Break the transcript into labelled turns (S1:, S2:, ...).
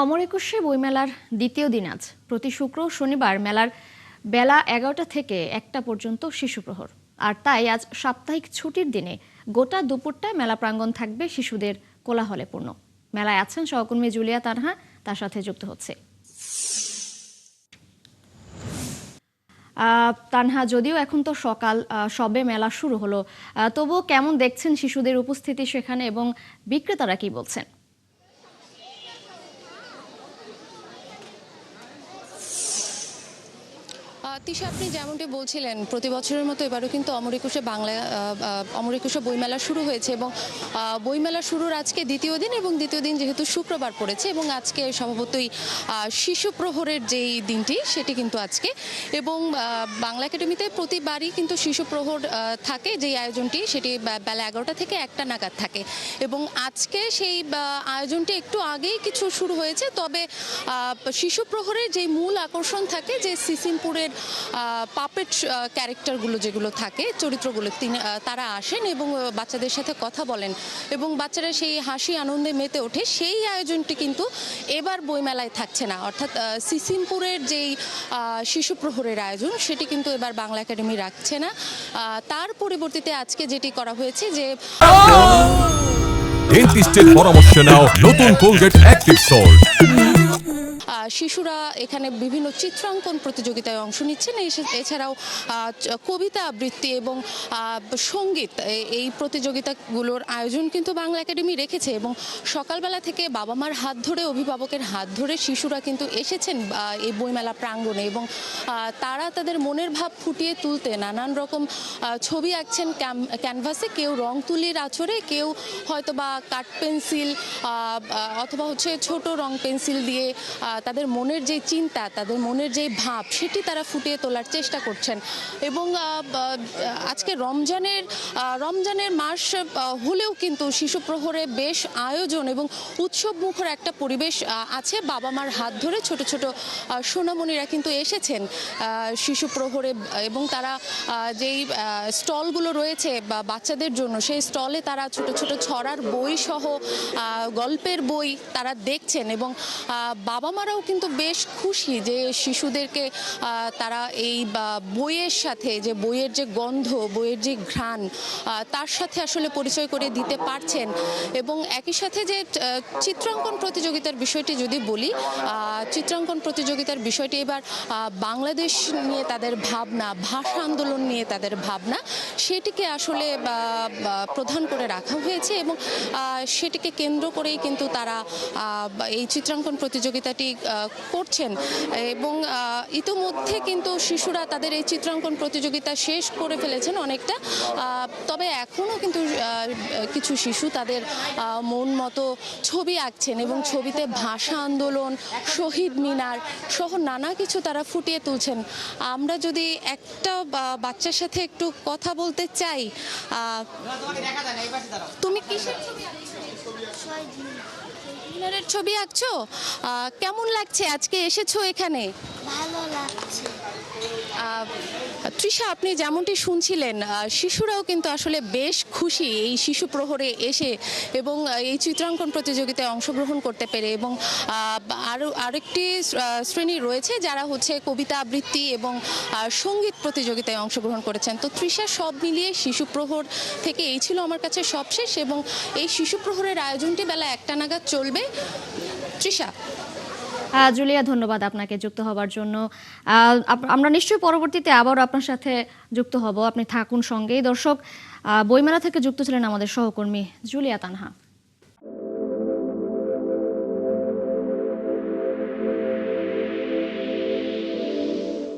S1: অমর একুশে বইমেলার দ্বিতীয় দিন আজ। প্রতি শুক্র ও শনিবার মেলার বেলা ১১টা থেকে ১টা পর্যন্ত শিশু প্রহর। আর তাই আজ সাপ্তাহিক ছুটির দিনে গোটা দুপুরটা মেলা প্রাঙ্গণ থাকবে শিশুদের কোলাহলে পূর্ণ। মেলায় আছেন সহকর্মী জুলিয়া তানহা, তার সাথে যুক্ত হচ্ছে। তানহা, যদিও এখন তো সকাল সবে মেলা শুরু হলো, তবুও কেমন দেখছেন শিশুদের উপস্থিতি সেখানে এবং বিক্রেতারা কি বলছেন?
S2: তিশা, আপনি যেমনটি বলছিলেন, প্রতি বছরের মতো এবারও কিন্তু অমর একুশে বইমেলা শুরু হয়েছে এবং বইমেলা শুরুর আজকে দ্বিতীয় দিন এবং দ্বিতীয় দিন যেহেতু শুক্রবার পড়েছে এবং আজকে স্বভাবতই শিশু প্রহরের যেই দিনটি সেটি কিন্তু আজকে এবং বাংলা একাডেমিতে প্রতিবারই কিন্তু শিশু প্রহর থাকে, যেই আয়োজনটি সেটি বেলা ১১টা থেকে ১টা নাগাদ থাকে এবং আজকে সেই আয়োজনটি একটু আগেই কিছু শুরু হয়েছে। তবে শিশু প্রহরের যেই মূল আকর্ষণ থাকে, যে সিসিমপুরের পাপেট ক্যারেক্টারগুলো যেগুলো থাকে, চরিত্রগুলো তারা আসেন এবং বাচ্চাদের সাথে কথা বলেন এবং বাচ্চারা সেই হাসি আনন্দে মেতে ওঠে। সেই আয়োজনটি কিন্তু এবার বইমেলায় থাকছে না, অর্থাৎ সিসিমপুরের যেই শিশু প্রহরের আয়োজন সেটি কিন্তু এবার বাংলা একাডেমি রাখছে না। তার পরিবর্তিতে আজকে যেটি করা হয়েছে যে
S3: ডেন্টিস্টের পরামর্শ নাও নতুন কোলগেট অ্যাক্টিভ সল্ট।
S2: শিশুরা এখানে বিভিন্ন চিত্রাঙ্কন প্রতিযোগিতায় অংশ নিচ্ছেন। এছাড়াও কবিতা আবৃত্তি এবং সঙ্গীত, এই প্রতিযোগিতাগুলোর আয়োজন কিন্তু বাংলা একাডেমি রেখেছে এবং সকালবেলা থেকে বাবা মার হাত ধরে, অভিভাবকের হাত ধরে শিশুরা কিন্তু এসেছেন এই বইমেলা প্রাঙ্গণে এবং তারা তাদের মনের ভাব ফুটিয়ে তুলতে নানান রকম ছবি আঁকছেন ক্যানভাসে। কেউ রং তুলির আঁচড়ে, কেউ হয়তো বা কাঠ পেন্সিল অথবা ছোট রং পেন্সিল দিয়ে তাদের মনের যে চিন্তা, তাদের মনের যে ভাব সেটি তারা ফুটিয়ে তোলার চেষ্টা করছেন। এবং আজকে রমজানের মাস হলেও কিন্তু শিশু প্রহরে বেশ আয়োজন এবং উৎসব মুখর একটা পরিবেশ আছে। বাবা মার হাত ধরে ছোট ছোট সোনামণিরা কিন্তু এসেছেন শিশু প্রহরে এবং তারা যেই স্টলগুলো রয়েছে বাচ্চাদের জন্য, সেই স্টলে তারা ছোট ছোট ছড়ার বই সহ গল্পের বই তারা দেখছেন এবং বাবা মারাও কিন্তু বেশ খুশি যে শিশুদেরকে তারা এই বইয়ের সাথে, যে বইয়ের যে গন্ধ, বইয়ের যে ঘ্রাণ, তার সাথে আসলে পরিচয় করে দিতে পারছেন। এবং একই সাথে যে চিত্রাঙ্কন প্রতিযোগিতার বিষয়টি যদি বলি, চিত্রাঙ্কন প্রতিযোগিতার বিষয়টি এবার বাংলাদেশ নিয়ে তাদের ভাবনা, ভাষা আন্দোলন নিয়ে তাদের ভাবনা, সেটিকে আসলে প্রধান করে রাখা হয়েছে এবং সেটিকে কেন্দ্র করেই কিন্তু তারা এই চিত্রাঙ্কন প্রতিযোগিতাটি করছেন। এবং ইতোমধ্যে কিন্তু শিশুরা তাদের এই চিত্রাঙ্কন প্রতিযোগিতা শেষ করে ফেলেছেন অনেকটা। তবে এখনও কিন্তু কিছু শিশু তাদের মন মতো ছবি আঁকছেন এবং ছবিতে ভাষা আন্দোলন, শহীদ মিনার সহ নানা কিছু তারা ফুটিয়ে তুলছেন। আমরা যদি একটা বাচ্চার সাথে একটু কথা বলতে চাই, তুমি কিসের ছবি মিনারের ছবি আঁকছো? কেমন লাগছে আজকে এসেছো এখানে?
S4: ভালো লাগছে।
S2: তৃষা, আপনি যেমনটি শুনছিলেন, শিশুরাও কিন্তু আসলে বেশ খুশি এই শিশু প্রহরে এসে এবং এই চিত্রাঙ্কন প্রতিযোগিতায় অংশগ্রহণ করতে পেরে। এবং আরেকটি শ্রেণী রয়েছে যারা কবিতা আবৃত্তি এবং সঙ্গীত প্রতিযোগিতায় অংশগ্রহণ করেছেন। তো তৃষা, সব মিলিয়ে শিশু প্রহর থেকে এই ছিল আমার কাছে সবশেষ এবং এই শিশু প্রহরের আয়োজনটি বেলা ১টা নাগাদ চলবে। তৃষা।
S1: জুলিয়া, ধন্যবাদ আপনাকে যুক্ত হবার জন্য। আমরা নিশ্চয়ই পরবর্তীতে আবারও আপনার সাথে যুক্ত হব, আপনি থাকুন সঙ্গেই। দর্শক, বইমেলা থেকে যুক্ত ছিলেন আমাদের সহকর্মী জুলিয়া তানহা।